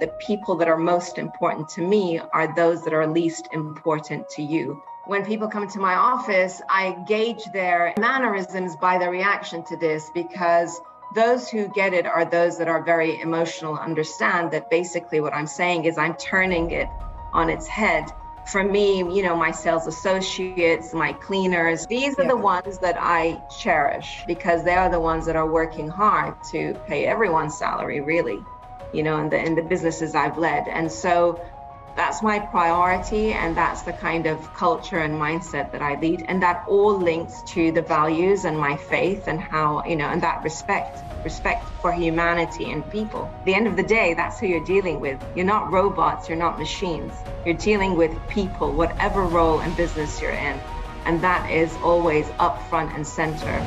the people that are most important to me are those that are least important to you. When people come to my office, I gauge their mannerisms by their reaction to this, because those who get it are those that are very emotional, understand that basically what I'm saying is I'm turning it on its head. For me, my sales associates, my cleaners, these are the ones that I cherish, because they are the ones that are working hard to pay everyone's salary, really, in the businesses I've led. And so that's my priority, and that's the kind of culture and mindset that I lead. And that all links to the values and my faith, and how, and that respect for humanity and people. At the end of the day, that's who you're dealing with. You're not robots, you're not machines. You're dealing with people, whatever role and business you're in. And that is always up front and center.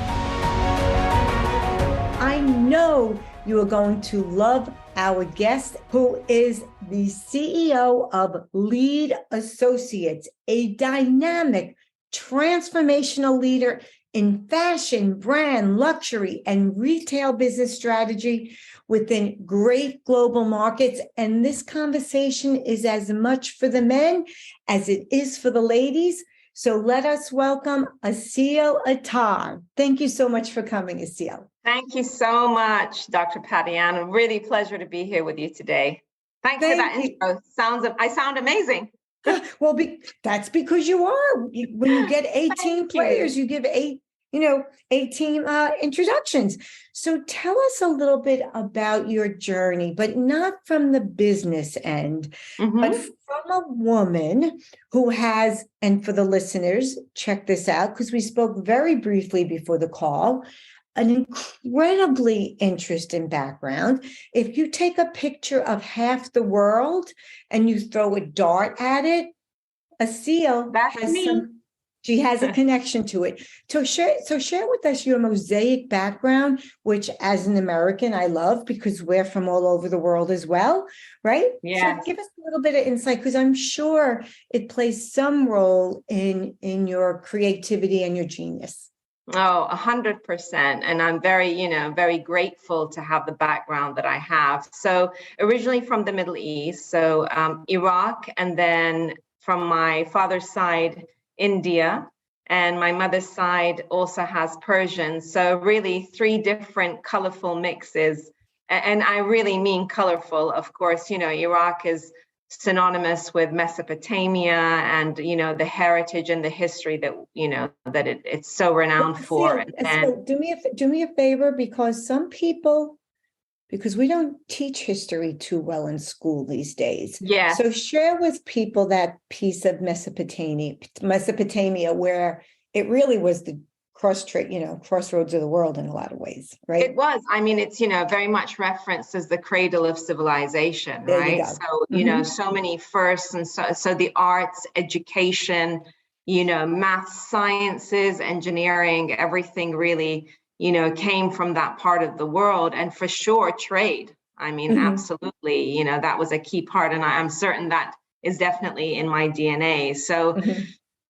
I know you are going to love our guest, who is the CEO of Lead Associates, a dynamic, transformational leader in fashion, brand, luxury, and retail business strategy within great global markets. And this conversation is as much for the men as it is for the ladies. So let us welcome Asil Attar. Thank you so much for coming, Asil. Thank you so much, Dr. Patian. Really pleasure to be here with you today. Thanks for that intro. I sound amazing. Well, that's because you are. When you get 18 players, you give 18 introductions. So tell us a little bit about your journey, but not from the business end, but from a woman who has, and for the listeners, check this out, because we spoke very briefly before the call, an incredibly interesting background. If you take a picture of half the world and you throw a dart at it, Asil she has a connection to it. So share with us your mosaic background, which as an American, I love, because we're from all over the world as well, right? Yeah. So give us a little bit of insight, because I'm sure it plays some role in your creativity and your genius. Oh, 100%. And I'm very grateful to have the background that I have. So originally from the Middle East, so Iraq, and then from my father's side, India, and my mother's side also has Persian. So really 3 different colorful mixes. And I really mean colorful. Of course, Iraq is synonymous with Mesopotamia and, the heritage and the history that, that it's so renowned for. So do me a favor, because some people, because we don't teach history too well in school these days. Yeah. So share with people that piece of Mesopotamia, where it really was the crossroads of the world in a lot of ways, right? It was. I mean, it's, very much referenced as the cradle of civilization, right? So, so many firsts, and so the arts, education, math, sciences, engineering, everything really, came from that part of the world. And for sure, trade. I mean, absolutely, that was a key part. And I'm certain that is definitely in my DNA. So,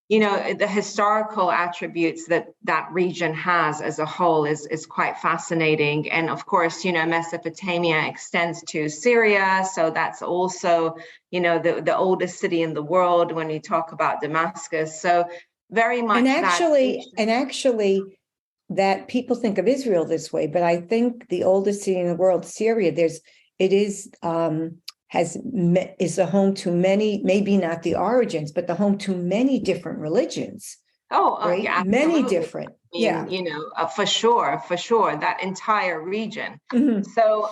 the historical attributes that region has as a whole is quite fascinating. And of course, Mesopotamia extends to Syria. So that's also, the oldest city in the world when we talk about Damascus. So very much. And actually, that people think of Israel this way, but I think the oldest city in the world, Syria, is a home to many, maybe not the origins, but the home to many different religions. Right? Yeah, many different. For sure, that entire region. So,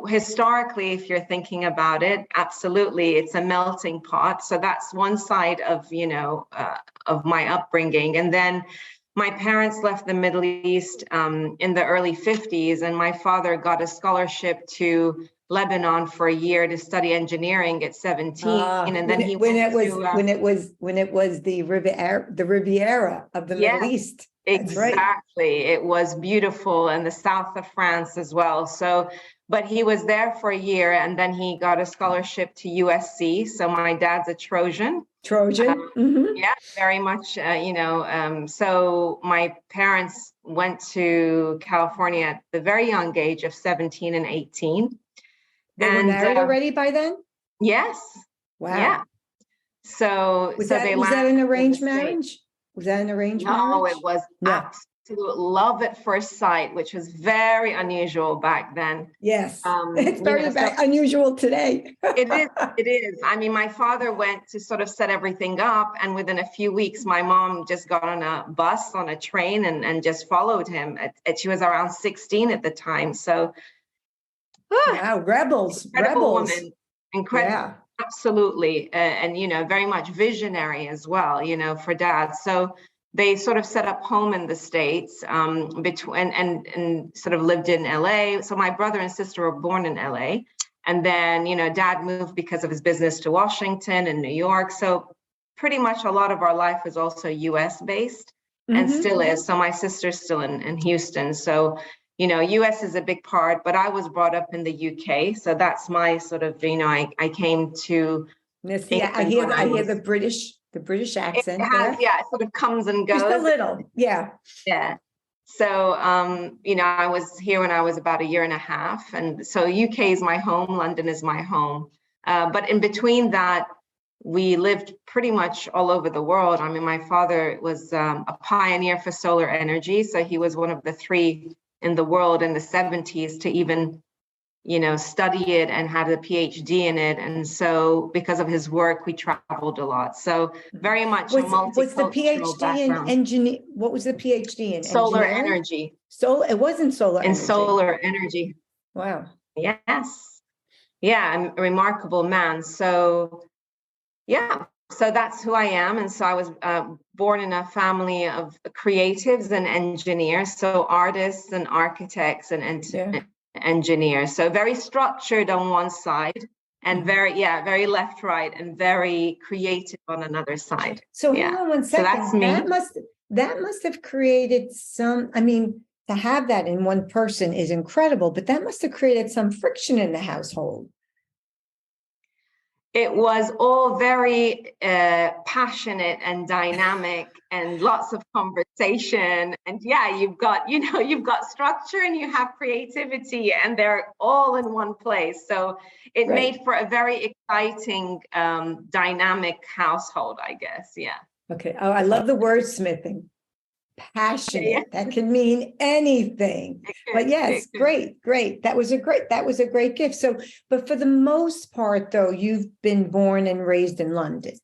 historically, if you're thinking about it, absolutely, it's a melting pot. So that's one side of, of my upbringing. And then my parents left the Middle East in the early 50s, and my father got a scholarship to Lebanon for a year to study engineering at 17, and then when it was the Riviera of the Middle East. Exactly. Right. It was beautiful, and the south of France as well. So, but he was there for a year, and then he got a scholarship to USC. So my dad's a Trojan. Yeah, very much. So my parents went to California at the very young age of 17 and 18. They were And married already by then? yes, Wow. yeah. So Was so that they was that an landed in the arranged States. marriage? Was that an arranged No, it marriage? was No. absolute love at first sight, which was very unusual back then. Yes. It's You very know, so unusual today. it is. It is. I mean, my father went to sort of set everything up, and within a few weeks, my mom just got on a bus, on a train, and just followed him. She was around 16 at the time. So, Wow, rebels, incredible rebels. woman, incredible, Yeah. absolutely, and very much visionary as well. For dad. So they sort of set up home in the States, between and sort of lived in LA. So my brother and sister were born in LA. And then, dad moved because of his business to Washington and New York. So pretty much a lot of our life was also US based and still is. So my sister's still in Houston. So, US is a big part, but I was brought up in the UK. So that's my sort of, I came to Yes, yeah, England when I I hear was, the British it accent has, there. yeah, it sort of comes and Just a goes. little, yeah. Yeah. So, I was here when I was about a year and a half. And so UK is my home, London is my home. But in between that, we lived pretty much all over the world. I mean, my father was a pioneer for solar energy. So he was one of the three in the world in the 70s to even study it and had a PhD in it. And so because of his work, we traveled a lot. So very much a Was the multicultural PhD in background. engineer? What was the PhD in? Solar Engineering? energy. So it wasn't solar In energy. solar energy. Wow. Yes. Yeah, a remarkable man. So, yeah, so that's who I am. And so I was born in a family of creatives and engineers, so artists and architects and engineers. So very structured on one side and very left, right, and very creative on another side. So hang on one second. So that's me. That must have created some, I mean, to have that in one person is incredible, but that must have created some friction in the household. It was all very passionate and dynamic and lots of conversation. And yeah, you've got structure and you have creativity and they're all in one place. So it made for a very exciting, dynamic household, I guess. Yeah. Okay. Oh, I love the wordsmithing. Passionate. Yeah. That can mean anything. But yes, great. That was a great gift. So, but for the most part, though, you've been born and raised in London.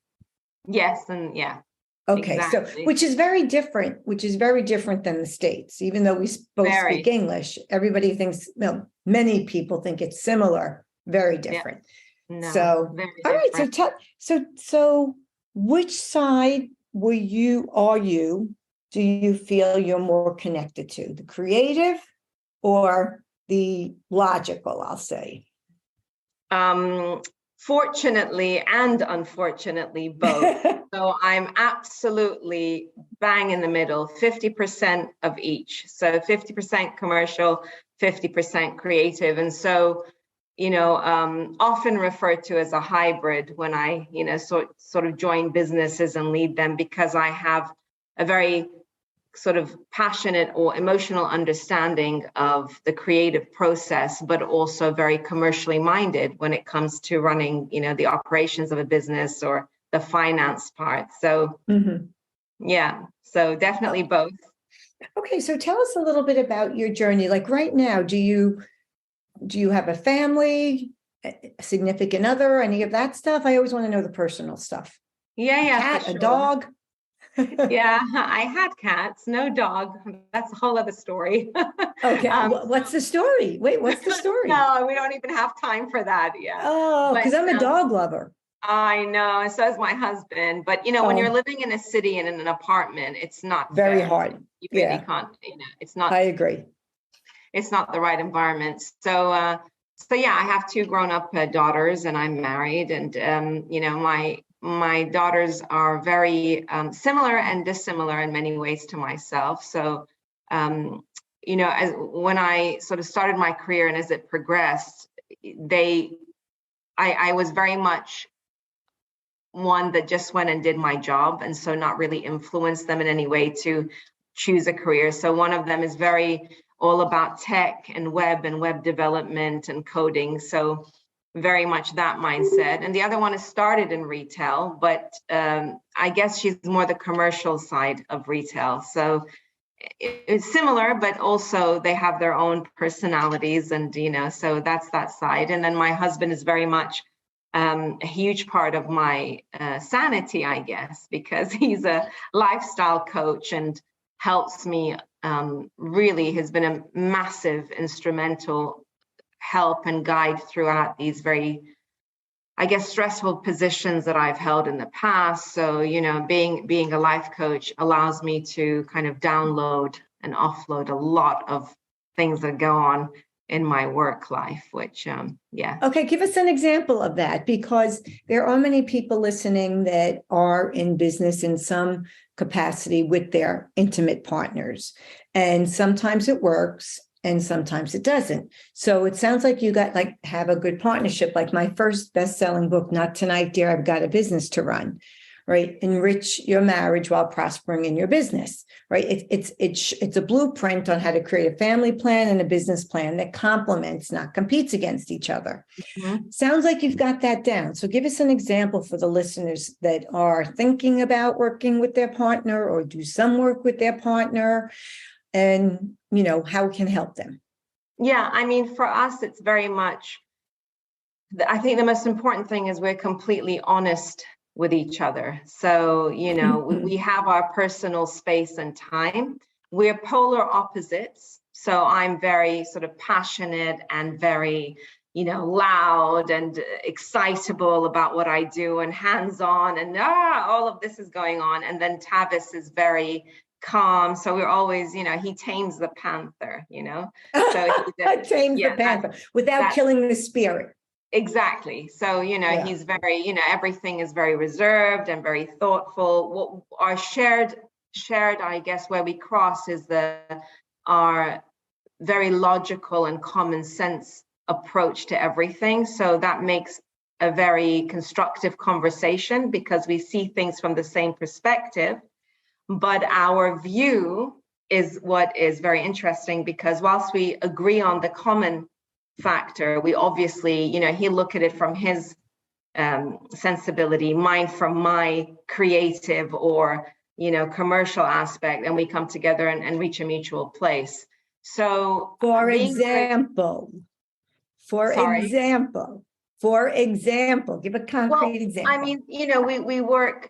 Yes, and yeah. Okay, exactly. So which is very different than the States. Even though we both speak English, everybody thinks, many people think it's similar. Very different. Yeah. No, so, all right. So which side do you feel you're more connected to, the creative or the logical, I'll say? Fortunately and unfortunately, both. So I'm absolutely bang in the middle, 50% of each. So 50% commercial, 50% creative. And so, often referred to as a hybrid when I, sort of join businesses and lead them, because I have a very sort of passionate or emotional understanding of the creative process, but also very commercially minded when it comes to running, the operations of a business or the finance part. So, yeah, so definitely both. Okay, so tell us a little bit about your journey. Like right now, do you have a family, a significant other, any of that stuff? I always want to know the personal stuff. Yeah, a cat, a dog. Yeah, I had cats, no dog. That's a whole other story. Okay, what's the story? Wait, what's the story? No, we don't even have time for that yet. Oh, because I'm a dog lover. I know, and so is my husband. But when you're living in a city and in an apartment, it's not very fair. hard. You really can't. It's not. I agree. It's not the right environment. So, yeah, I have two grown-up daughters, and I'm married, and my daughters are very similar and dissimilar in many ways to myself. So, as when I sort of started my career and as it progressed, I was very much one that just went and did my job, and so not really influenced them in any way to choose a career. So one of them is very all about tech and web development and coding. So very much that mindset. And the other one is started in retail, but I guess she's more the commercial side of retail. So it's similar, but also they have their own personalities, and so that's that side. And then my husband is very much a huge part of my sanity, I guess, because he's a lifestyle coach and helps me, really has been a massive instrumental help and guide throughout these very, I guess, stressful positions that I've held in the past. So, being a life coach allows me to kind of download and offload a lot of things that go on in my work life, which, yeah. Okay, give us an example of that, because there are many people listening that are in business in some capacity with their intimate partners. And sometimes it works and sometimes it doesn't. So it sounds like you have a good partnership. Like my first best-selling book, Not Tonight, Dear, I've Got a Business to Run, right? Enrich your marriage while prospering in your business, right? It's a blueprint on how to create a family plan and a business plan that complements, not competes against each other. Mm-hmm. Sounds like you've got that down. So give us an example for the listeners that are thinking about working with their partner or do some work with their partner, and how it can help them. Yeah, I mean, for us, it's very much, I think the most important thing is we're completely honest with each other. So, we have our personal space and time. We're polar opposites. So I'm very sort of passionate and very, loud and excitable about what I do and hands-on, and all of this is going on. And then Tavis is very calm. So we're always, he tames the panther, So tames the panther without killing the spirit. Exactly. So, he's very, everything is very reserved and very thoughtful. What our shared, I guess, where we cross is our very logical and common sense approach to everything. So that makes a very constructive conversation because we see things from the same perspective. But our view is what is very interesting, because whilst we agree on the common factor, we obviously, he look at it from his sensibility, mine from my creative or, commercial aspect, and we come together and reach a mutual place. So for example, give a concrete example. I mean, we work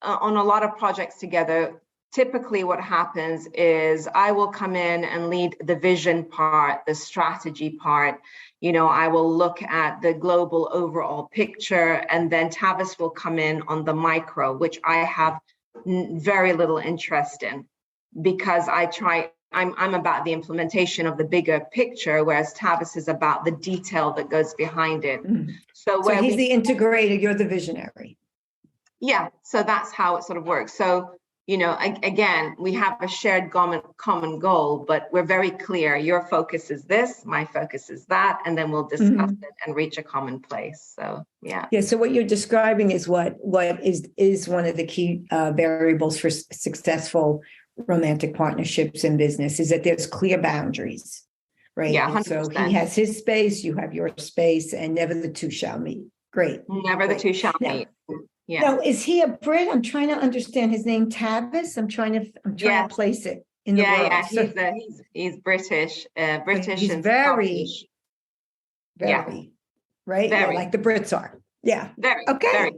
on a lot of projects together. Typically what happens is I will come in and lead the vision part, the strategy part. I will look at the global overall picture, and then Tavis will come in on the micro, which I have very little interest in, because I'm about the implementation of the bigger picture, whereas Tavis is about the detail that goes behind it. Mm-hmm. So he's the integrator, you're the visionary. Yeah, so that's how it sort of works. So again, we have a shared common goal, but we're very clear. Your focus is this, my focus is that, and then we'll discuss it and reach a common place. So, yeah. Yeah. So what you're describing is what is one of the key variables for successful romantic partnerships in business, is that there's clear boundaries, right? Yeah, 100%. So he has his space, you have your space, and never the two shall meet. Great. Never the two shall meet. Yeah. Now, is he a Brit? I'm trying to understand his name, Tavis. I'm trying to place it in the world. Yeah, he's British, British, he's and very, Scottish. Right? Very. Yeah, like the Brits are. Yeah. Very. Okay. Very.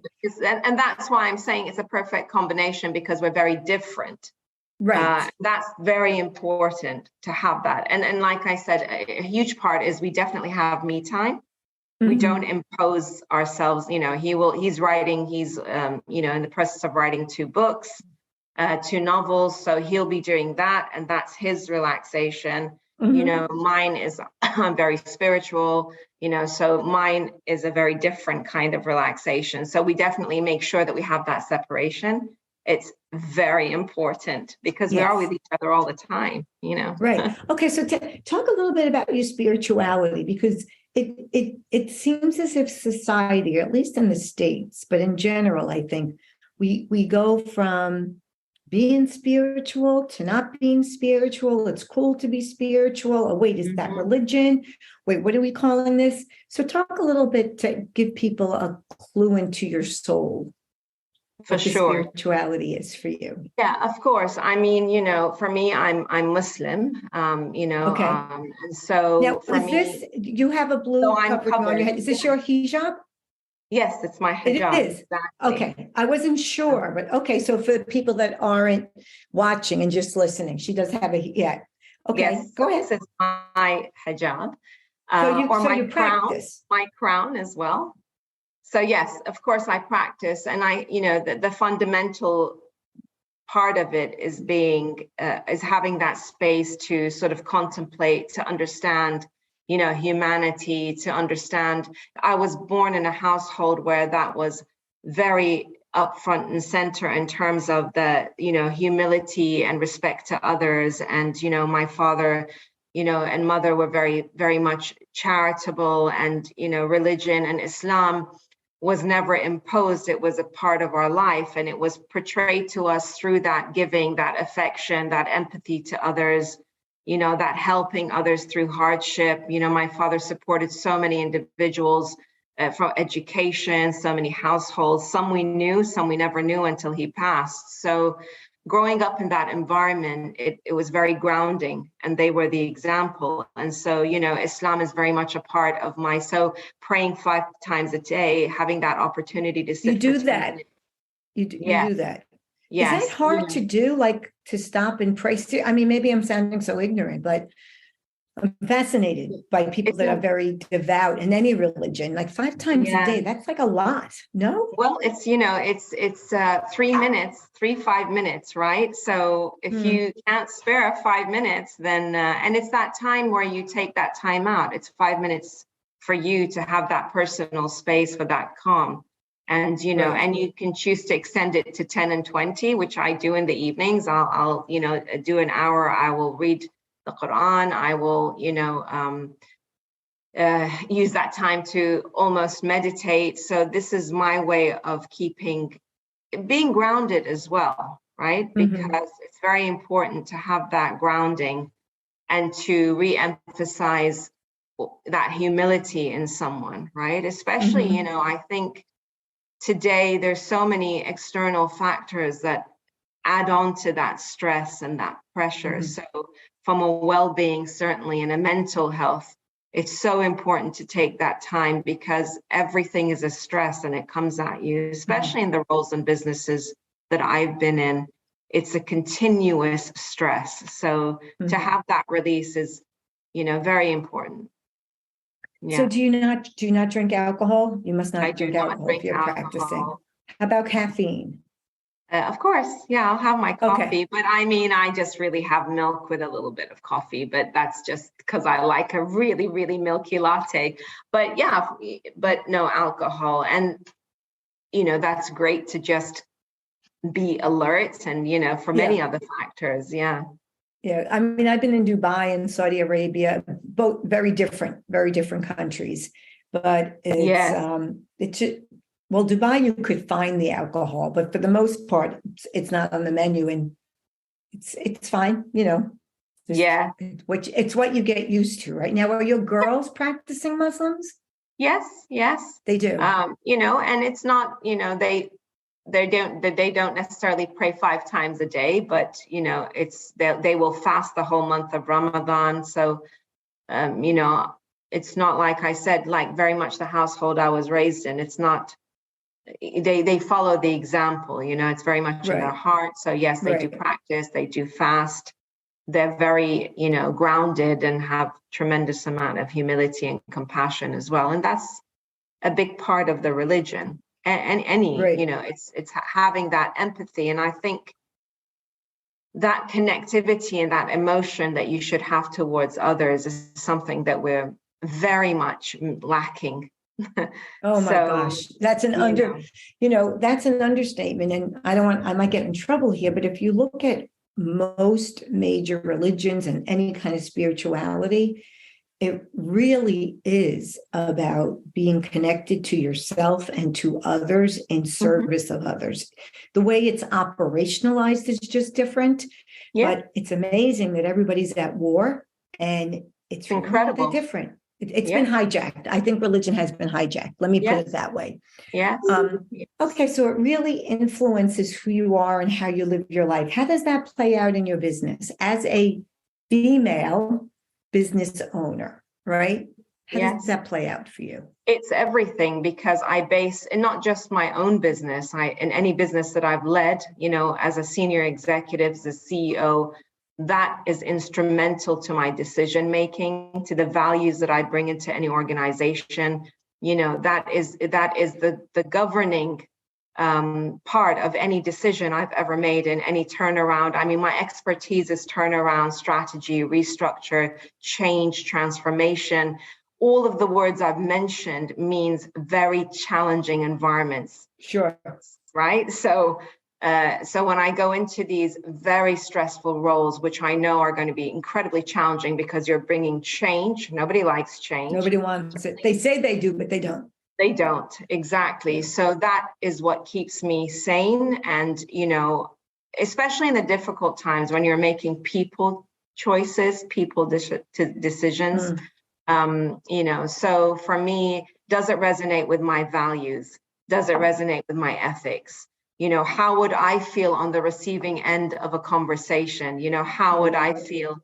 And that's why I'm saying it's a perfect combination, because we're very different. Right. That's very important to have that. And like I said, a huge part is we definitely have me time. We don't impose ourselves. He's writing, he's, in the process of writing 2 books, 2 novels. So he'll be doing that. And that's his relaxation. Mine is, I'm very spiritual, so mine is a very different kind of relaxation. So we definitely make sure that we have that separation. It's very important because we are with each other all the time, Right. Okay. So talk a little bit about your spirituality, because it seems as if society, or at least in the States, but in general, I think we go from being spiritual to not being spiritual. It's cool to be spiritual. Oh, wait, is that religion? Wait, what are we calling this? So talk a little bit to give people a clue into your soul. For what the sure. spirituality is for you. Yeah, of course. I mean, for me, I'm Muslim, Okay. and so Now, for is me, this, you have a blue so I'm covering on your head. Is this your hijab? Yes, it's my It hijab. is. Exactly. Okay. I wasn't sure, but okay. So for the people that aren't watching and just listening, she does have a, yeah. Okay, Yes, go ahead. This is my hijab, So or you practice. my crown as well. So yes, of course I practice, and the fundamental part of it is having that space to sort of contemplate, to understand, humanity, to understand. I was born in a household where that was very up front and center in terms of the, humility and respect to others. And, my father, and mother were very, very much charitable, and, religion and Islam was never imposed. It was a part of our life, and it was portrayed to us through that giving, that affection, that empathy to others, that helping others through hardship. My father supported so many individuals for education, so many households. Some we knew, some we never knew until he passed. So growing up in that environment, it was very grounding, and they were the example. And so, Islam is very much a part of so praying 5 times a day, having that opportunity to sit. You do that. You do that. Yes. Is that hard to do, like to stop and pray? I mean, maybe I'm sounding so ignorant, but I'm fascinated by people that are very devout in any religion, like 5 times a day. That's like a lot. No? Well, it's 3 minutes, 5 minutes, right? So if you can't spare 5 minutes, then and it's that time where you take that time out. It's 5 minutes for you to have that personal space for that calm. And and you can choose to extend it to 10 and 20, which I do in the evenings. I'll do an hour. I will read the Quran. I will use that time to almost meditate. So this is my way of being grounded as well, right? Because it's very important to have that grounding and to re-emphasize that humility in someone, right? Especially, I think today there's so many external factors that add on to that stress and that pressure. So from a well-being, certainly, and a mental health, it's so important to take that time, because everything is a stress and it comes at you, especially in the roles and businesses that I've been in. It's a continuous stress. So to have that release is, very important. Yeah. So do you not drink alcohol? You must not drink not alcohol drink if you're alcohol. practicing. How about caffeine? Of course, yeah, I'll have my coffee, Okay. But I mean, I just really have milk with a little bit of coffee, but that's just because I like a really, really milky latte. But yeah, but no alcohol. And, that's great to just be alert and, for many other factors. Yeah. Yeah. I mean, I've been in Dubai and Saudi Arabia, both very different countries, but well, Dubai, you could find the alcohol, but for the most part, it's not on the menu, and it's fine, It's what you get used to, right? Now, are your girls practicing Muslims? Yes, they do. And it's not, they don't necessarily pray 5 times a day, but they will fast the whole month of Ramadan. So, it's not, like I said, like very much the household I was raised in. It's not. They follow the example, it's very much in their heart. So yes, they do practice, they do fast. They're very, grounded and have tremendous amount of humility and compassion as well. And that's a big part of the religion. And any, it's having that empathy. And I think that connectivity and that emotion that you should have towards others is something that we're very much lacking. Oh my gosh, that's an that's an understatement. And I might get in trouble here, but if you look at most major religions and any kind of spirituality, it really is about being connected to yourself and to others in service of others. The way it's operationalized is just different, but it's amazing that everybody's at war, and it's incredible. Really different. It's been hijacked. I think religion has been hijacked. Let me put it that way. Yes. Okay, so it really influences who you are and how you live your life. How does that play out in your business as a female business owner, right? How does that play out for you? It's everything, because I base, and not just my own business, in any business that I've led, as a senior executive, as a CEO, that is instrumental to my decision making, to the values that I bring into any organization. That is the governing part of any decision I've ever made in any turnaround. I mean, my expertise is turnaround, strategy, restructure, change, transformation. All of the words I've mentioned means very challenging environments. Sure. Right. So when I go into these very stressful roles, which I know are going to be incredibly challenging because you're bringing change. Nobody likes change. Nobody wants it. They say they do, but they don't. They don't. Exactly. So that is what keeps me sane. And, especially in the difficult times when you're making people choices, people decisions, so for me, does it resonate with my values? Does it resonate with my ethics? How would I feel on the receiving end of a conversation? How would I feel?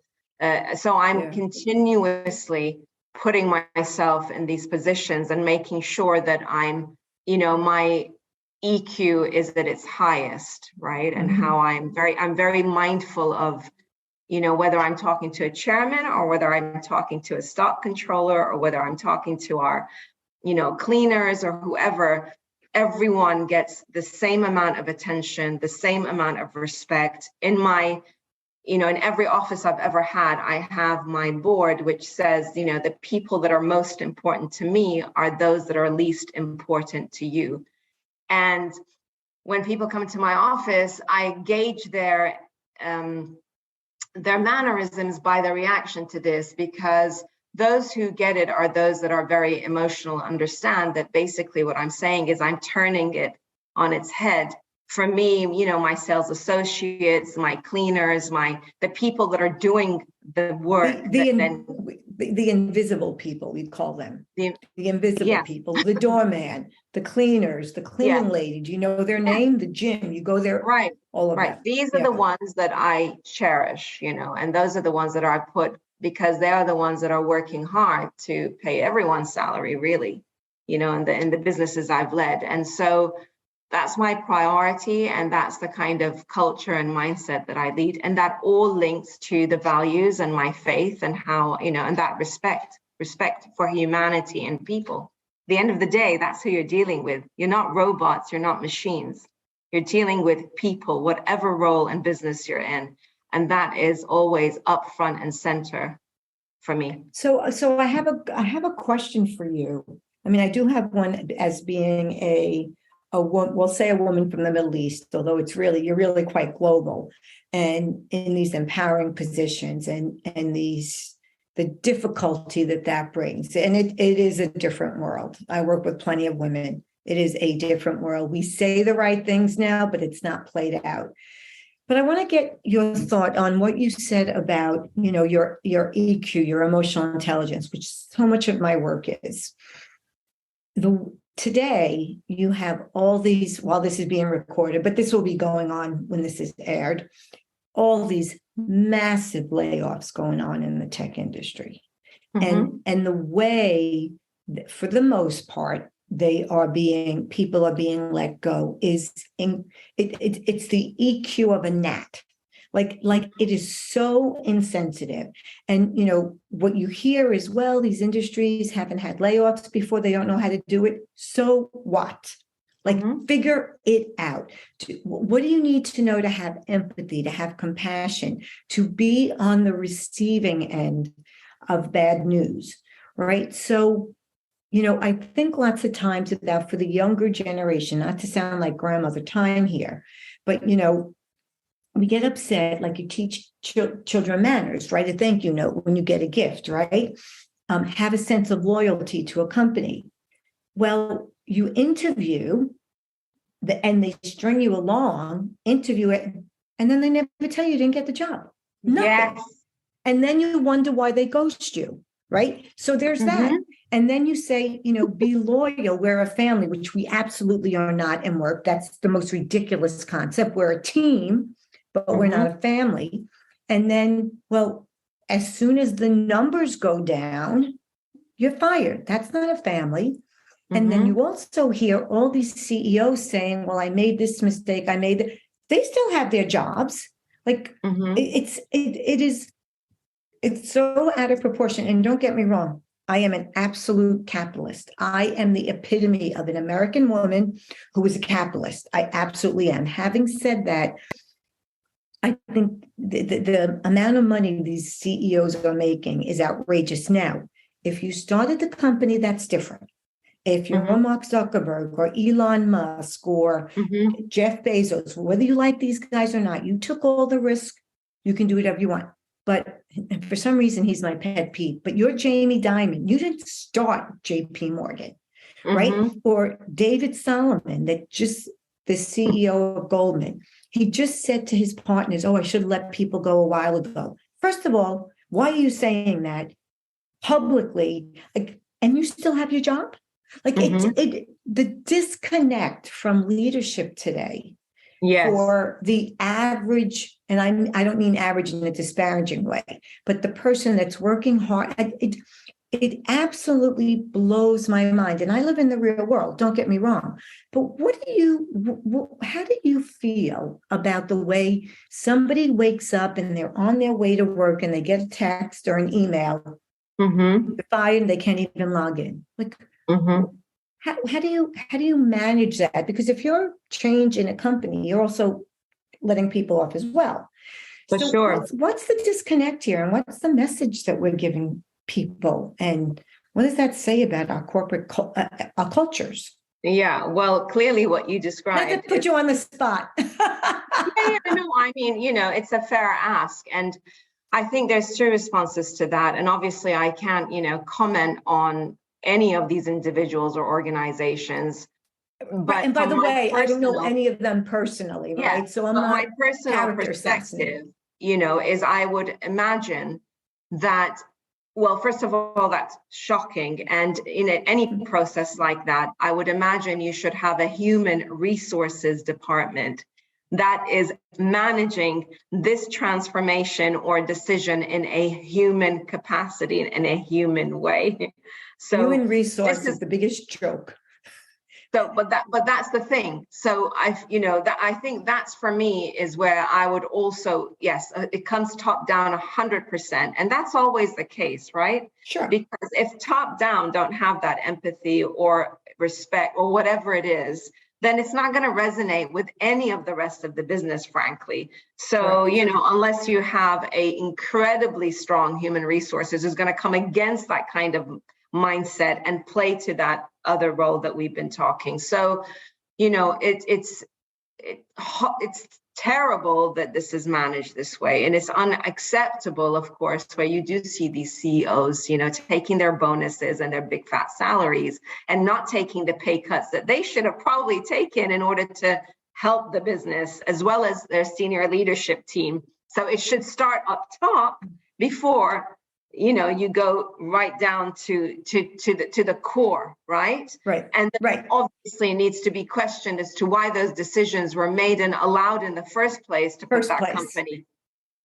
So I'm continuously putting myself in these positions and making sure that I'm, my EQ is at its highest, right? And how I'm very mindful of, whether I'm talking to a chairman or whether I'm talking to a stock controller or whether I'm talking to our, cleaners or whoever. Everyone gets the same amount of attention, the same amount of respect. In my, in every office I've ever had, I have my board, which says, the people that are most important to me are those that are least important to you. And when people come to my office, I gauge their mannerisms by their reaction to this, because those who get it are those that are very emotional, understand that basically what I'm saying is I'm turning it on its head. For me, my sales associates, my cleaners, the people that are doing the work. The invisible people, we call them. The invisible people, the doorman, the cleaners, the cleaning lady. Do you know their name? The gym, you go there. Right. All of that. These are the ones that I cherish, and those are the ones that I put, because they are the ones that are working hard to pay everyone's salary, really, in the businesses I've led. And so that's my priority, and that's the kind of culture and mindset that I lead. And that all links to the values and my faith and how, and that respect for humanity and people. At the end of the day, that's who you're dealing with. You're not robots, you're not machines. You're dealing with people, whatever role and business you're in. And that is always up front and center for me. So I have a question for you. I mean, I do have one as being we'll say a woman from the Middle East, although you're really quite global, and in these empowering positions and the difficulty that brings. And it is a different world. I work with plenty of women. It is a different world. We say the right things now, but it's not played out. But I want to get your thought on what you said about, your EQ, your emotional intelligence, which so much of my work is. Today, you have all these, while this is being recorded, but this will be going on when this is aired, all these massive layoffs going on in the tech industry. And the way, for the most part, people are being let go it's the EQ of a gnat. Like it is so insensitive. And, what you hear is, well, these industries haven't had layoffs before. They don't know how to do it. So what? Figure it out. What do you need to know to have empathy, to have compassion, to be on the receiving end of bad news, right? So, I think lots of times that for the younger generation, not to sound like grandmother time here, but, we get upset, like you teach children manners, right? A thank you note when you get a gift, right? have a sense of loyalty to a company. Well, you interview and they string you along, interview it, and then they never tell you didn't get the job. Nothing. Yes. And then you wonder why they ghost you, right? So there's that. And then you say, be loyal. We're a family, which we absolutely are not in work. That's the most ridiculous concept. We're a team, but we're not a family. And then, well, as soon as the numbers go down, you're fired. That's not a family. And then you also hear all these CEOs saying, well, I made this mistake. They still have their jobs. Like it's so out of proportion. And don't get me wrong, I am an absolute capitalist. I am the epitome of an American woman who is a capitalist. I absolutely am. Having said that, I think the amount of money these CEOs are making is outrageous. Now, if you started the company, that's different. If you're Mark Zuckerberg or Elon Musk or Jeff Bezos, whether you like these guys or not, you took all the risk. You can do whatever you want. But for some reason, he's my pet peeve. But you're Jamie Dimon. You didn't start JP Morgan, right? Or David Solomon, the CEO of Goldman. He just said to his partners, I should have let people go a while ago. First of all, why are you saying that publicly? And you still have your job? The disconnect from leadership today for the average, and I don't mean average in a disparaging way, but the person that's working hard, it absolutely blows my mind. And I live in the real world, don't get me wrong. But how do you feel about the way somebody wakes up and they're on their way to work and they get a text or an email, they're fired and they can't even log in? How do you manage that? Because if you're change in a company, you're also letting people off as well. For sure. What's the disconnect here, and what's the message that we're giving people, and what does that say about our corporate our cultures? Yeah, well, clearly what you described. Not to put you on the spot. No. I mean, it's a fair ask, and I think there's two responses to that. And obviously, I can't, comment on any of these individuals or organizations. But and by the way, I don't know any of them personally, right? So I'm not my personal perspective, is I would imagine that, well, first of all, that's shocking. And in any process like that, I would imagine you should have a human resources department that is managing this transformation or decision in a human capacity, in a human way. So human resources is the biggest joke. So, but that's the thing. So I think that's, for me, is where I would also, yes, it comes top down 100%. And that's always the case, right? Sure. Because if top down don't have that empathy or respect or whatever it is, then it's not going to resonate with any of the rest of the business, frankly. So, right. Unless you have a incredibly strong human resources is going to come against that kind of mindset and play to that other role that we've been talking. So, it's terrible that this is managed this way, and it's unacceptable, of course, where you do see these CEOs, taking their bonuses and their big fat salaries and not taking the pay cuts that they should have probably taken in order to help the business as well as their senior leadership team. So it should start up top before you go right down to the core, right? Right. And obviously needs to be questioned as to why those decisions were made and allowed in the first place to put that company.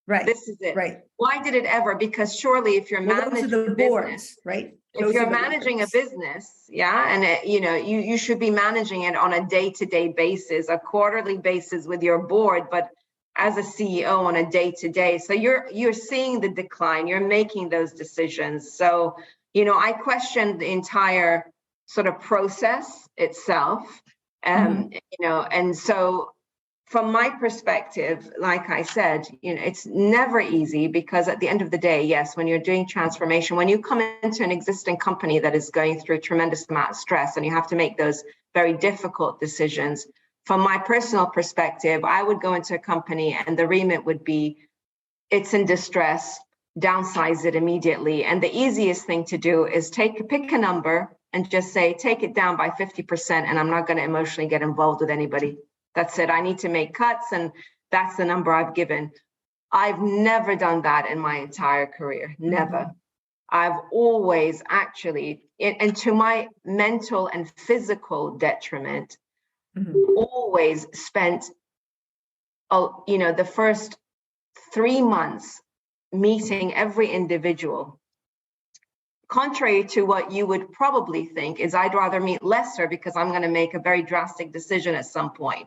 Right. This is it. Right. Why did it ever? Because surely if you're managing the boards, right? If you're managing a business, and you should be managing it on a day-to-day basis, a quarterly basis with your board, but as a CEO on a day-to-day. So you're seeing the decline, you're making those decisions. So, I question the entire sort of process itself. And so from my perspective, like I said, it's never easy, because at the end of the day, yes, when you're doing transformation, when you come into an existing company that is going through a tremendous amount of stress and you have to make those very difficult decisions, from my personal perspective, I would go into a company and the remit would be, it's in distress. downsize it immediately. And the easiest thing to do is pick a number and just say, take it down by 50%, and I'm not going to emotionally get involved with anybody. That's it. I need to make cuts, and that's the number I've given. I've never done that in my entire career. Never. Mm-hmm. I've always actually, and to my mental and physical detriment, always spent, the first 3 months meeting every individual. Contrary to what you would probably think, is I'd rather meet lesser because I'm going to make a very drastic decision at some point.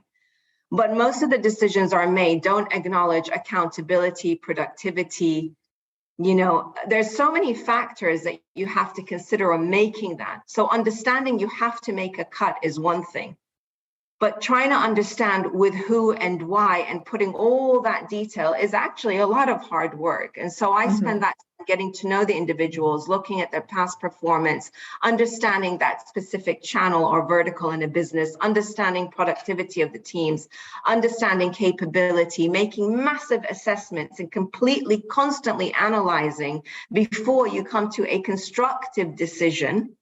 But most of the decisions are made don't acknowledge accountability, productivity. There's so many factors that you have to consider when making that. So understanding you have to make a cut is one thing, but trying to understand with who and why and putting all that detail is actually a lot of hard work. And so I spend that time getting to know the individuals, looking at their past performance, understanding that specific channel or vertical in a business, understanding productivity of the teams, understanding capability, making massive assessments, and constantly analyzing before you come to a constructive decision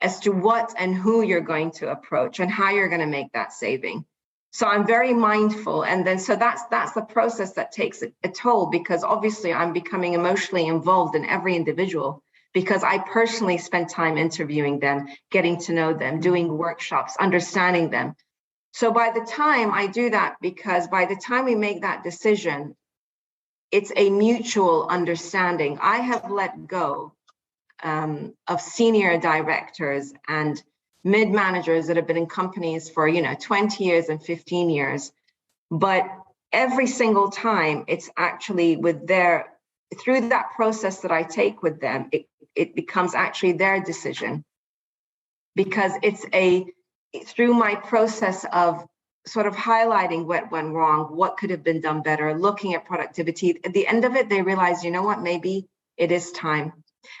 as to what and who you're going to approach and how you're going to make that saving. So I'm very mindful. And then, so that's the process that takes a toll, because obviously I'm becoming emotionally involved in every individual because I personally spend time interviewing them, getting to know them, doing workshops, understanding them. So by the time I do that, because by the time we make that decision, it's a mutual understanding. I have let go of senior directors and mid-managers that have been in companies for 20 years and 15 years, but every single time it's actually through that process that I take with them, it becomes actually their decision, because it's through my process of sort of highlighting what went wrong, what could have been done better, looking at productivity. At the end of it, they realize, what, maybe it is time.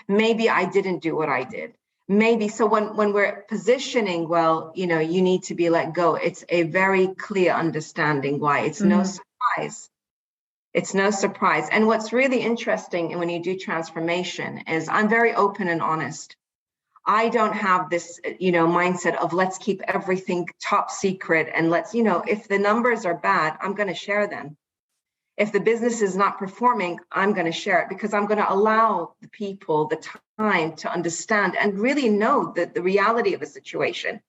Maybe I didn't do what I did. Maybe. So when we're positioning, well, you need to be let go, it's a very clear understanding why. It's no surprise. It's no surprise. And what's really interesting when you do transformation is I'm very open and honest. I don't have this, mindset of let's keep everything top secret and let's, if the numbers are bad, I'm going to share them. If the business is not performing, I'm going to share it, because I'm going to allow the people the time to understand and really know the reality of a situation.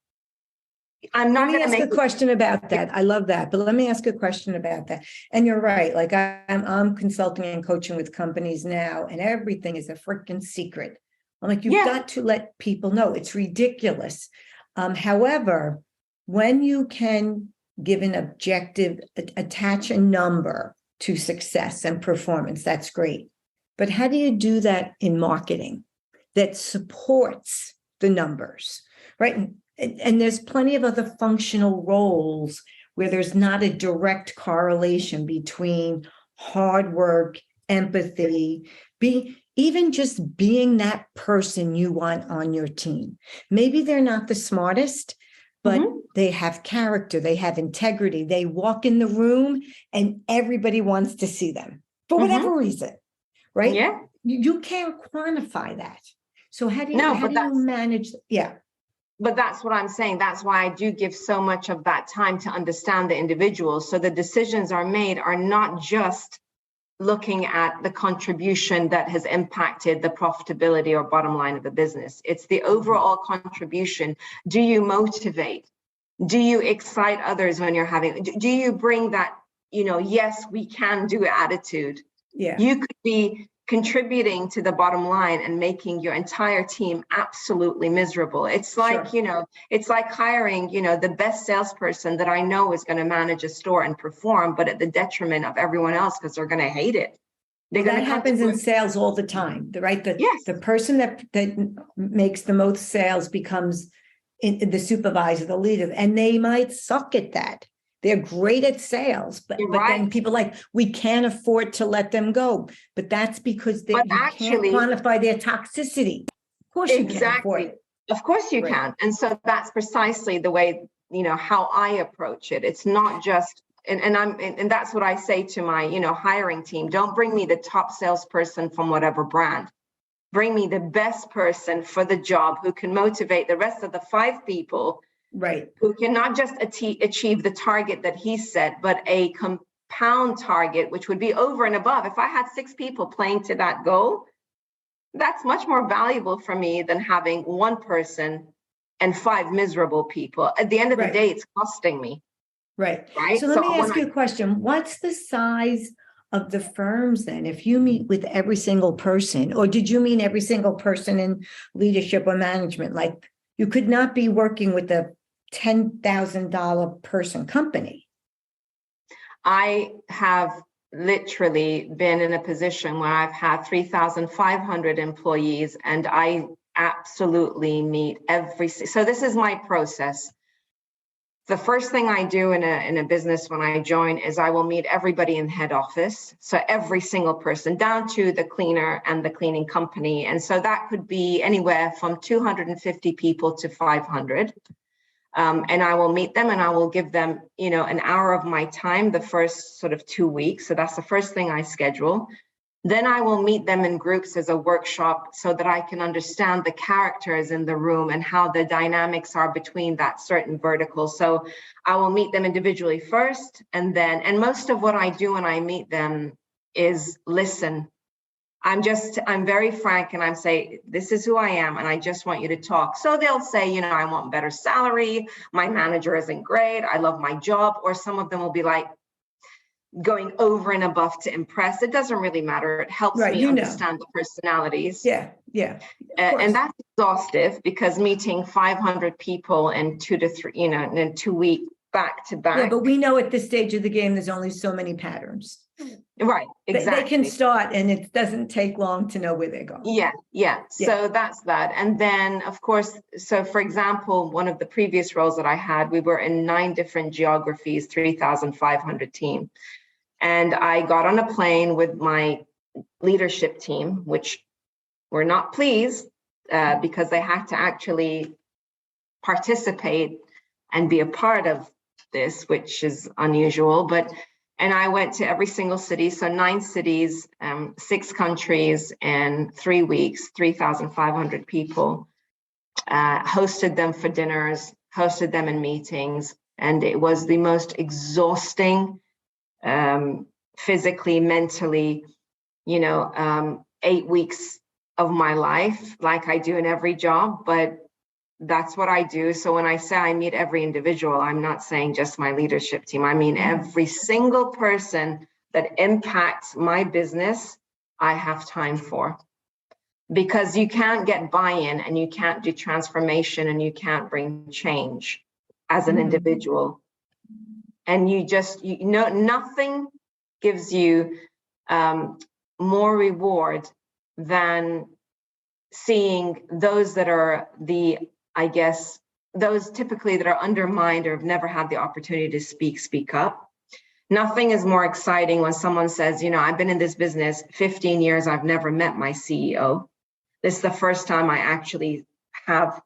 I'm not going to ask a question about that. I love that, but let me ask a question about that. And you're right. Like I'm consulting and coaching with companies now, and everything is a freaking secret. I'm like, you've got to let people know. It's ridiculous. However, when you can give an objective, attach a number to success and performance, that's great. But how do you do that in marketing that supports the numbers, right? And there's plenty of other functional roles where there's not a direct correlation between hard work, empathy, even just being that person you want on your team. Maybe they're not the smartest, but they have character, they have integrity, they walk in the room and everybody wants to see them for whatever reason, right? Yeah. You can't quantify that. So how do you manage? Yeah. But that's what I'm saying. That's why I do give so much of that time to understand the individual. So the decisions are made are not just looking at the contribution that has impacted the profitability or bottom line of the business. It's the overall contribution. Do you motivate? Do you excite others when you're having, do you bring that, yes, we can do attitude? Yeah. You could be contributing to the bottom line and making your entire team absolutely miserable. It's like, it's like hiring, the best salesperson that I know is going to manage a store and perform, but at the detriment of everyone else because they're going to hate it. That happens in sales all the time, right? The person that makes the most sales becomes the supervisor, the leader, and they might suck at that. They're great at sales, but then people we can't afford to let them go. But that's because you can't quantify their toxicity. Of course you can't afford it. Of course you can. And so that's precisely the way, how I approach it. It's not just and that's what I say to my, hiring team. Don't bring me the top salesperson from whatever brand. Bring me the best person for the job who can motivate the rest of the 5 people, right? Who can not just achieve the target that he set, but a compound target, which would be over and above. If I had 6 people playing to that goal, that's much more valuable for me than having 1 person and 5 miserable people. At the end of the day, it's costing me. Right. Right. So let me ask you a question. What's the size of the firms then? If you meet with every single person, or did you mean every single person in leadership or management? Like, you could not be working with a $10,000 person company. I have literally been in a position where I've had 3,500 employees, and I absolutely meet so this is my process. The first thing I do in a business when I join is I will meet everybody in head office. So every single person, down to the cleaner and the cleaning company. And so that could be anywhere from 250 people to 500. And I will meet them and I will give them, an hour of my time the first sort of 2 weeks. So that's the first thing I schedule. Then I will meet them in groups as a workshop so that I can understand the characters in the room and how the dynamics are between that certain vertical. So I will meet them individually first, and most of what I do when I meet them is listen. I'm very frank, and I'm say, this is who I am, and I just want you to talk. So they'll say, I want better salary. My manager isn't great. I love my job. Or some of them will be like, going over and above to impress. It doesn't really matter. It helps me understand the personalities. Yeah. And that's exhaustive, because meeting 500 people in 2 to 3, in 2 weeks back to back. Yeah, but we know at this stage of the game, there's only so many patterns. Right, exactly. They can start, and it doesn't take long to know where they're going. Yeah. So that's that. And then, of course, so for example, one of the previous roles that I had, we were in 9 different geographies, 3,500 team. And I got on a plane with my leadership team, which were not pleased because they had to actually participate and be a part of this, which is unusual. And I went to every single city, so 9 cities, 6 countries in 3 weeks, 3,500 people, hosted them for dinners, hosted them in meetings, and it was the most exhausting, physically, mentally, 8 weeks of my life, like I do in every job, but that's what I do. So when I say I meet every individual, I'm not saying just my leadership team. I mean, every single person that impacts my business, I have time for. Because you can't get buy-in, and you can't do transformation, and you can't bring change as an individual. And nothing gives you more reward than seeing those that are those typically that are undermined or have never had the opportunity to speak up. Nothing is more exciting when someone says, I've been in this business 15 years, I've never met my CEO. This is the first time I actually have,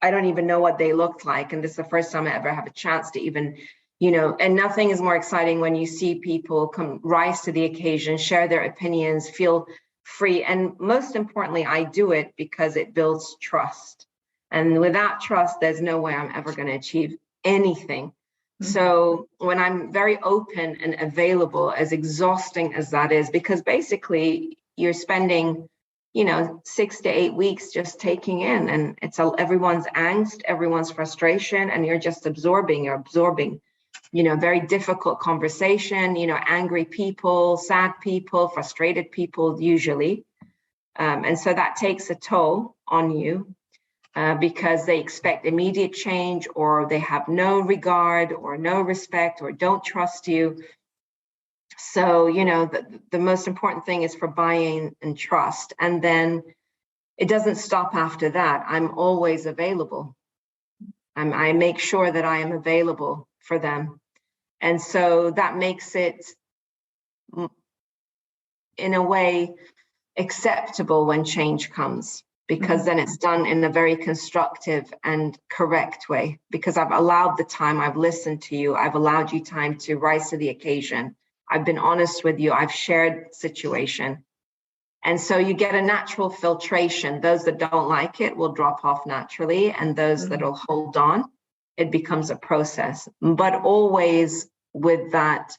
I don't even know what they look like. And this is the first time I ever have a chance to even, and nothing is more exciting when you see people rise to the occasion, share their opinions, feel free. And most importantly, I do it because it builds trust. And without trust, there's no way I'm ever going to achieve anything. So when I'm very open and available, as exhausting as that is, because basically you're spending, 6 to 8 weeks just taking in, and it's everyone's angst, everyone's frustration, and you're absorbing, very difficult conversation, angry people, sad people, frustrated people usually. And so that takes a toll on you. Because they expect immediate change, or they have no regard or no respect or don't trust you. So, the most important thing is for buy-in and trust. And then it doesn't stop after that. I'm always available. I make sure that I am available for them. And so that makes it, in a way, acceptable when change comes. because then it's done in a very constructive and correct way, because I've allowed the time, I've listened to you, I've allowed you time to rise to the occasion. I've been honest with you, I've shared situation. And so you get a natural filtration. Those that don't like it will drop off naturally, and those that will hold on, it becomes a process, but always with that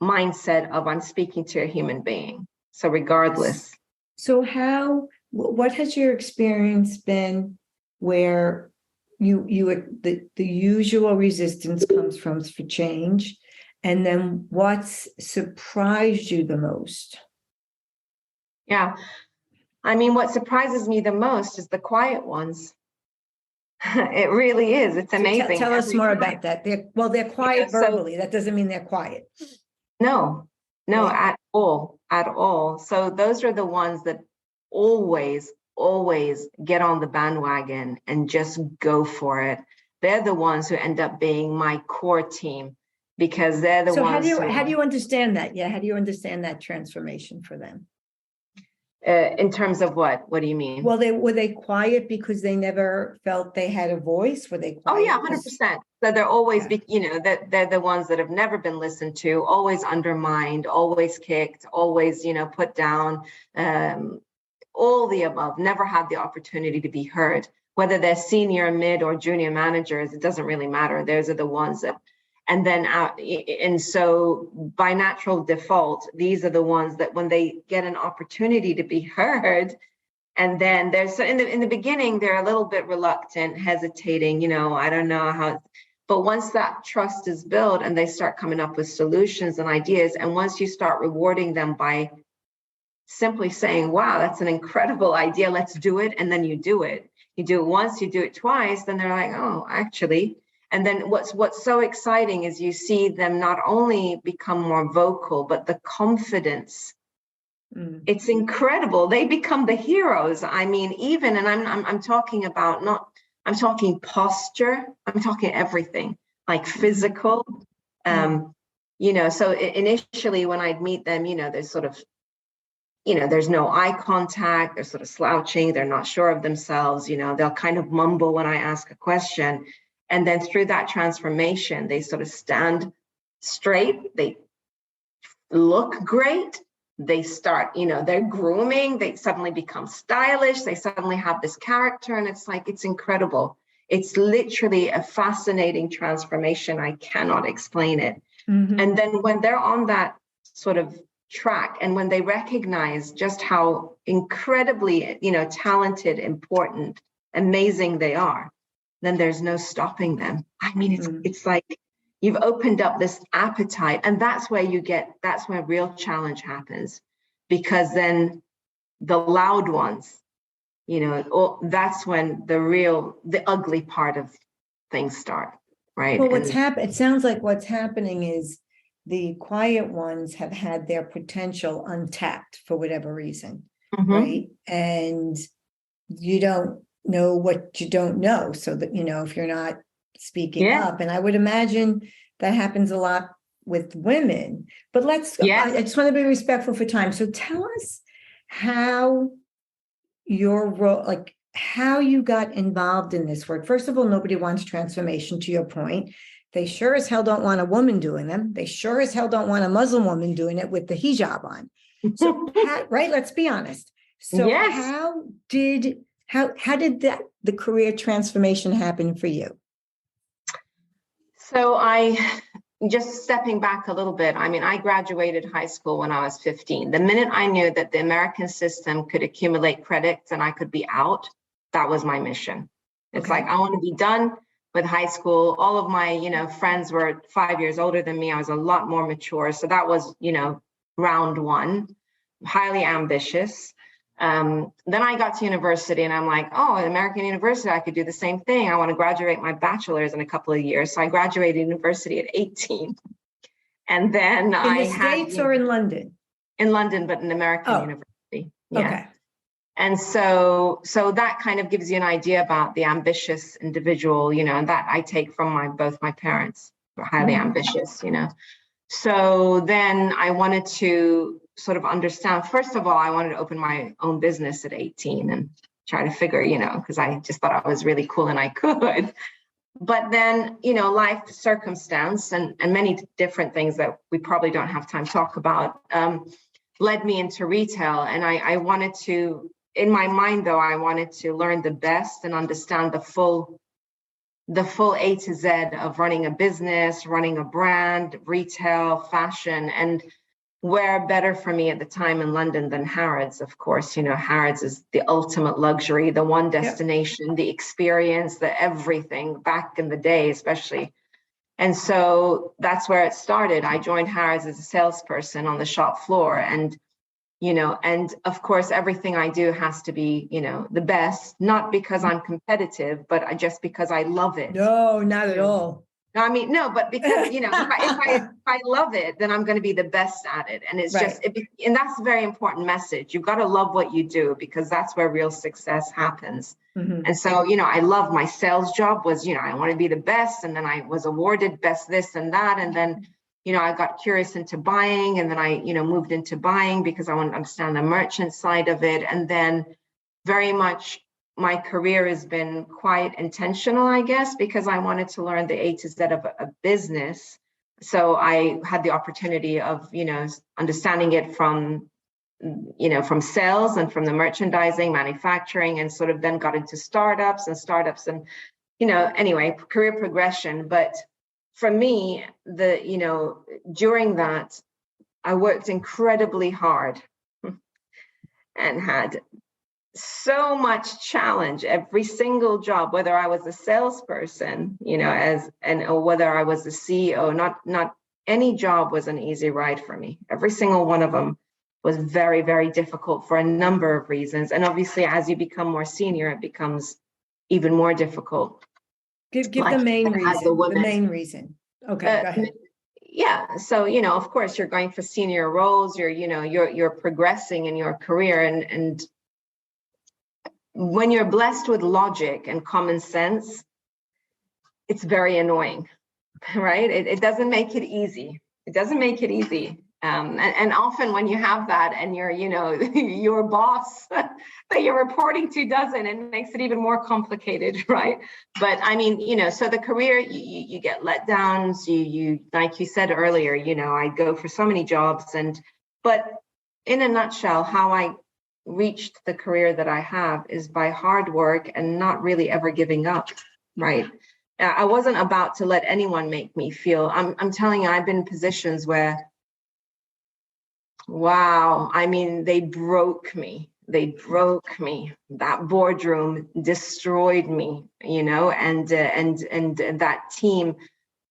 mindset of I'm speaking to a human being. So regardless. So what has your experience been where the usual resistance comes from for change, and then what's surprised you the most? Yeah, I mean, what surprises me the most is the quiet ones. It really is. It's amazing. Tell us more about that. They're quiet verbally. That doesn't mean they're quiet. No, at all. So those are the ones that always get on the bandwagon and just go for it. They're the ones who end up being my core team, because they're the ones. So how do you understand that? Yeah, how do you understand that transformation for them? In terms of what? What do you mean? Well, were they quiet because they never felt they had a voice? Were they quiet? Oh yeah, 100%. So they're always, that they're the ones that have never been listened to, always undermined, always kicked, always, put down, all the above, never had the opportunity to be heard. Whether they're senior, mid, or junior managers, it doesn't really matter. Those are the ones that. And so by natural default, these are the ones that when they get an opportunity to be heard, and then there's in the beginning, they're a little bit reluctant, hesitating, I don't know how, but once that trust is built and they start coming up with solutions and ideas, and once you start rewarding them by simply saying, wow, that's an incredible idea, let's do it. And then you do it once, you do it twice, then they're like, oh, actually. And then what's so exciting is you see them not only become more vocal, but the confidence. It's incredible. They become the heroes. I mean, even, and I'm talking about I'm talking posture. I'm talking everything, like physical. So initially when I'd meet them, there's sort of, there's no eye contact. They're sort of slouching. They're not sure of themselves. They'll kind of mumble when I ask a question. And then through that transformation, they sort of stand straight, they look great, they start, they're grooming, they suddenly become stylish, they suddenly have this character, and it's like, it's incredible. It's literally a fascinating transformation. I cannot explain it. And then when they're on that sort of track, and when they recognize just how incredibly, talented, important, amazing they are, then there's no stopping them. I mean, it's like you've opened up this appetite, and that's where real challenge happens, because then the loud ones, that's when the ugly part of things start, right? Well, it sounds like what's happening is the quiet ones have had their potential untapped for whatever reason, right? And you don't know what you don't know, so that if you're not speaking up, and I would imagine that happens a lot with women, but I just want to be respectful for time. So tell us how your role, like how you got involved in this work. First of all, nobody wants transformation, to your point. They sure as hell don't want a woman doing them. They sure as hell don't want a Muslim woman doing it with the hijab on. So right, let's be honest. So how did the career transformation happen for you? So just stepping back a little bit, I graduated high school when I was 15. The minute I knew that the American system could accumulate credits and I could be out, that was my mission. It's like, I want to be done with high school. All of my, friends were 5 years older than me. I was a lot more mature. So that was, round one, highly ambitious. Then I got to university and I'm like, oh, at American University, I could do the same thing. I want to graduate my bachelor's in a couple of years. So I graduated university at 18. And then in the States or in London? In London, but in American University. Yeah. Okay. And so that kind of gives you an idea about the ambitious individual, and that I take from both my parents were highly ambitious, So then I wanted to sort of understand, first of all, I wanted to open my own business at 18. And try to figure, because I just thought I was really cool and I could. But then, life circumstance and many different things that we probably don't have time to talk about led me into retail. And I wanted to, in my mind, though, I wanted to learn the best and understand the full A to Z of running a business, running a brand, retail, fashion, and where better for me at the time in London than Harrods, of course. Harrods is the ultimate luxury, the one destination, the experience, the everything back in the day, especially. And so that's where it started. I joined Harrods as a salesperson on the shop floor. And of course, everything I do has to be, the best, not because I'm competitive, but just because I love it. No, not at all. No, I mean, no, but because, if I love it, then I'm going to be the best at it. And it's just, and that's a very important message. You've got to love what you do, because that's where real success happens. Mm-hmm. And so, I love my sales job was, I want to be the best. And then I was awarded best this and that. And then, I got curious into buying, and then I, moved into buying because I wanted to understand the merchant side of it. And then very much my career has been quite intentional, I guess, because I wanted to learn the A to Z of a business. So I had the opportunity of, understanding it from sales and from the merchandising, manufacturing, and sort of then got into startups and, anyway, career progression. But for me, during that, I worked incredibly hard and had so much challenge every single job, whether I was a salesperson, or whether I was a CEO. Not any job was an easy ride for me. Every single one of them was very, very difficult for a number of reasons. And obviously, as you become more senior, it becomes even more difficult. Give the main reason. The main reason. Okay, go ahead. Yeah. So, of course, you're going for senior roles. You're progressing in your career, and when you're blessed with logic and common sense, it's very annoying, right? It doesn't make it easy. It doesn't make it easy. And often when you have that and your boss that you're reporting to doesn't, it makes it even more complicated, right? But I mean, so the career, you get letdowns, you like you said earlier, I go for so many jobs, but in a nutshell, how I reached the career that I have is by hard work and not really ever giving up, right? I wasn't about to let anyone make me feel, I'm telling you, I've been in positions where, wow, I mean, they broke me. That boardroom destroyed me, and that team,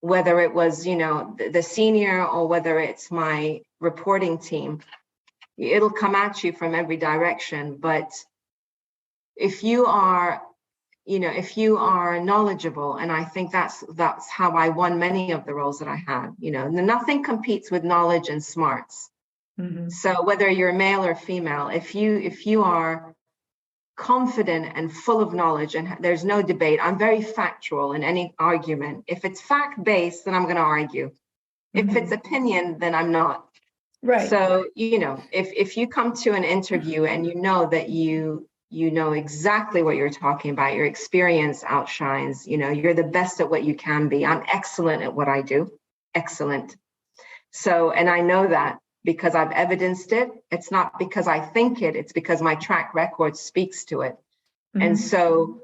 whether it was, the senior or whether it's my reporting team, it'll come at you from every direction. But if you are knowledgeable, and I think that's how I won many of the roles that I had, nothing competes with knowledge and smarts. Mm-hmm. So whether you're male or female, if you are confident and full of knowledge, and there's no debate, I'm very factual in any argument. If it's fact-based, then I'm going to argue. Mm-hmm. If it's opinion, then I'm not. Right. So, if you come to an interview and that you know exactly what you're talking about, your experience outshines, you're the best at what you can be. I'm excellent at what I do. Excellent. So, and I know that because I've evidenced it. It's not because I think it, it's because my track record speaks to it. Mm-hmm. And so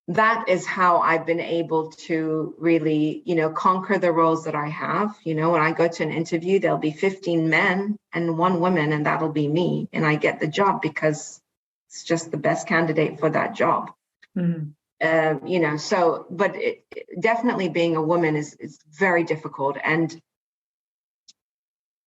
that is how I've been able to really, conquer the roles that I have. When I go to an interview, there'll be 15 men and 1 woman, and that'll be me. And I get the job because it's just the best candidate for that job. Mm-hmm. So, but definitely being a woman is very difficult. And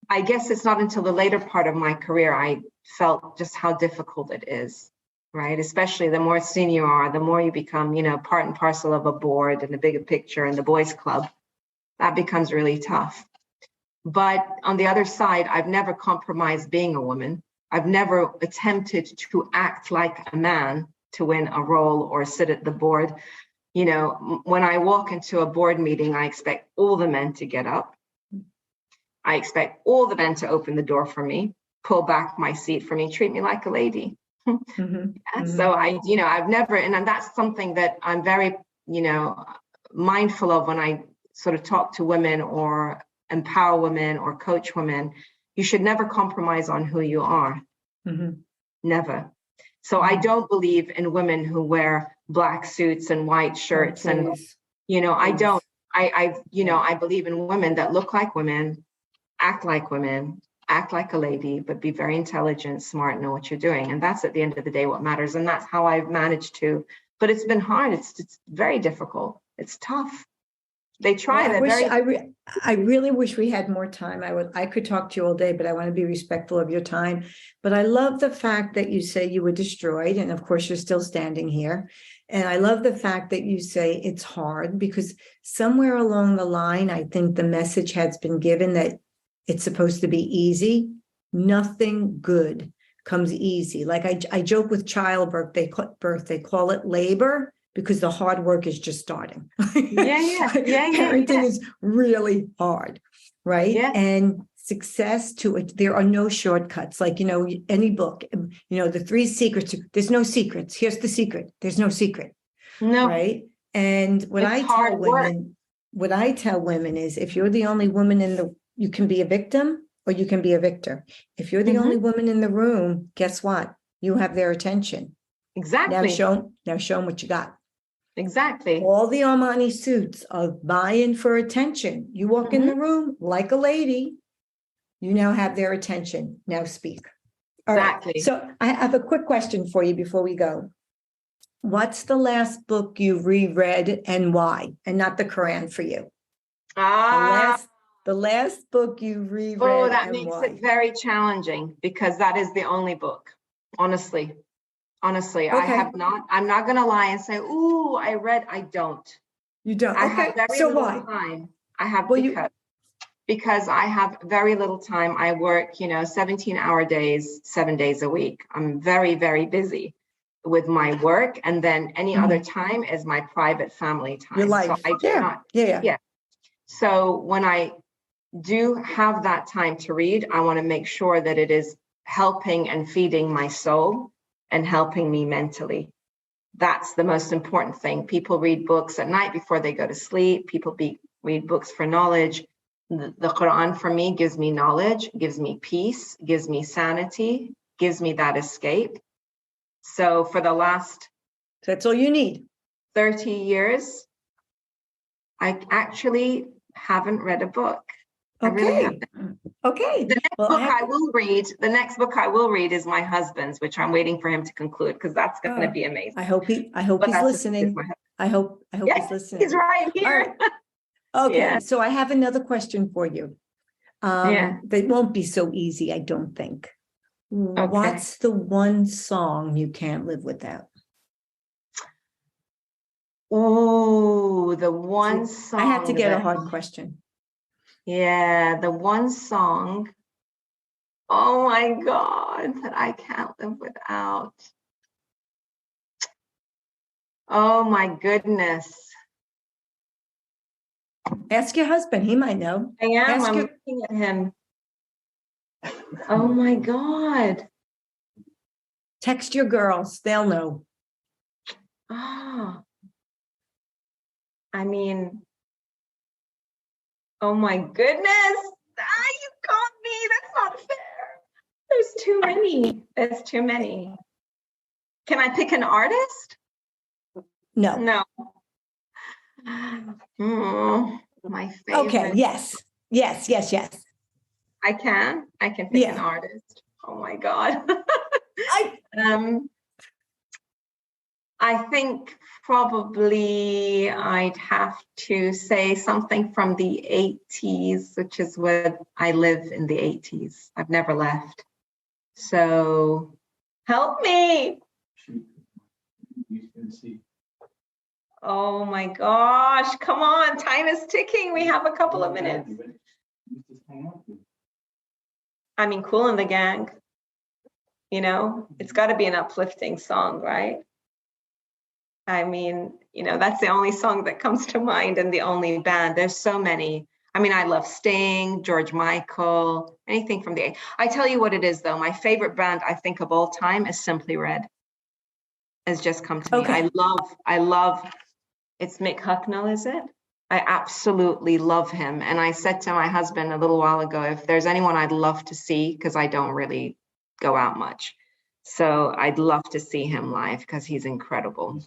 I guess it's not until the later part of my career I felt just how difficult it is. Right. Especially the more senior you are, the more you become, part and parcel of a board and the bigger picture and the boys club. That becomes really tough. But on the other side, I've never compromised being a woman. I've never attempted to act like a man to win a role or sit at the board. When I walk into a board meeting, I expect all the men to get up. I expect all the men to open the door for me, pull back my seat for me, treat me like a lady. So I've never, and that's something that I'm very, mindful of when I sort of talk to women or empower women or coach women. You should never compromise on who you are. Never. So I don't believe in women who wear black suits and white shirts. And, I don't. I believe in women that look like women, act like women, act like a lady, but be very intelligent, smart, know what you're doing. And that's at the end of the day what matters. And that's how I've managed to. But it's been hard. It's very difficult. It's tough. They try. I really wish we had more time. I could talk to you all day, but I want to be respectful of your time. But I love the fact that you say you were destroyed, and of course you're still standing here. And I love the fact that you say it's hard, because somewhere along the line, I think the message has been given that it's supposed to be easy. Nothing good comes easy. Like I joke with childbirth, they call it labor, because the hard work is just starting. Parenting is really hard, right? Yeah. And success to it, there are no shortcuts. Like, any book, the 3 secrets, there's no secrets. Here's the secret. There's no secret. No. Right. And what I tell women is, if you're the only woman you can be a victim or you can be a victor. If you're the only woman in the room, guess what? You have their attention. Exactly. Now show them what you got. Exactly. All the Armani suits are buying for attention. You walk in the room like a lady, you now have their attention. Now speak. All exactly. Right. So I have a quick question for you before we go. What's the last book you reread and why? And not the Quran for you. The last book you reread. Oh, that makes it very challenging, because that is the only book, honestly. Okay. I'm not going to lie and say, I don't. You don't? I have very little time. I have because I have very little time. I work, 17-hour days, 7 days a week. I'm very, very busy with my work. And then any other time is my private family time. Your life. So I do not. Yeah. So when I do have that time to read, I want to make sure that it is helping and feeding my soul and helping me mentally. That's the most important thing. People read books at night before they go to sleep. People read books for knowledge. The Quran for me gives me knowledge, gives me peace, gives me sanity, gives me that escape. So for the last that's all you need. 30 years, I actually haven't read a book. Okay. I really haven't. Okay. The next book I will read is my husband's, which I'm waiting for him to conclude, because that's going to be amazing. I hope he's listening. I hope he's listening. He's right here. Right. Okay. So I have another question for you. That won't be so easy, I don't think. Okay. What's the one song you can't live without? Oh, the one song. I had to get a hard question. Yeah, the one song, oh my God, that I can't live without. Oh my goodness. Ask your husband, he might know. I'm looking at him. Oh my God. Text your girls, they'll know. Oh, oh my goodness. You caught me. That's not fair. There's too many. Can I pick an artist? No. My favorite. Okay. Yes. I can pick an artist. Oh my God. I think probably I'd have to say something from the 80s, which is where I live in the 80s. I've never left. So help me. Oh my gosh. Come on. Time is ticking. We have a couple of minutes. Kool and the Gang. It's got to be an uplifting song, right? That's the only song that comes to mind, and the only band. There's so many. I mean, I love Sting, George Michael, anything from the. I tell you what it is, though. My favorite band, I think, of all time is Simply Red. Has just come to me. Okay. I love. It's Mick Hucknall, is it? I absolutely love him. And I said to my husband a little while ago, if there's anyone I'd love to see, because I don't really go out much. So I'd love to see him live because he's incredible.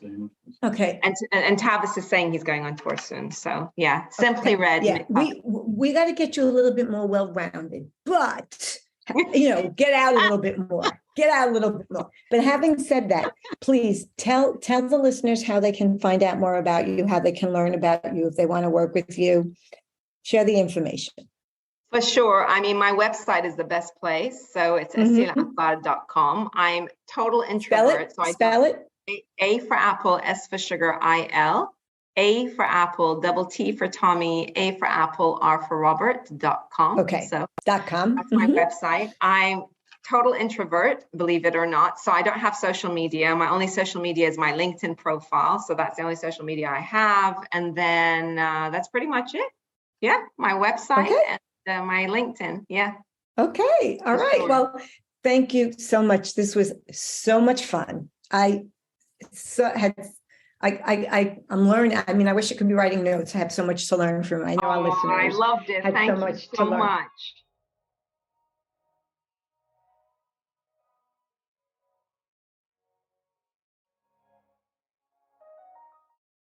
Okay. And Tavis is saying he's going on tour soon. So yeah, Simply Red. Yeah, we got to get you a little bit more well-rounded, but get out a little bit more. Get out a little bit more. But having said that, please tell the listeners how they can find out more about you, how they can learn about you if they want to work with you. Share the information. For sure. I mean, my website is the best place. So it's asilattar.com. I'm total introvert. Spell it. A for Apple, S for sugar, I-L. A for Apple, double T for Tommy, A for Apple, R for Robert.com. Okay. So .com. That's my website. I'm total introvert, believe it or not. So I don't have social media. My only social media is my LinkedIn profile. So that's the only social media I have. And then that's pretty much it. Yeah. My website and my LinkedIn. Yeah. Okay. All right. Sure. Well, thank you so much. This was so much fun. I'm learning. I mean, I wish I could be writing notes. I have so much to learn from. I know our listeners. I loved it. Thank you so much.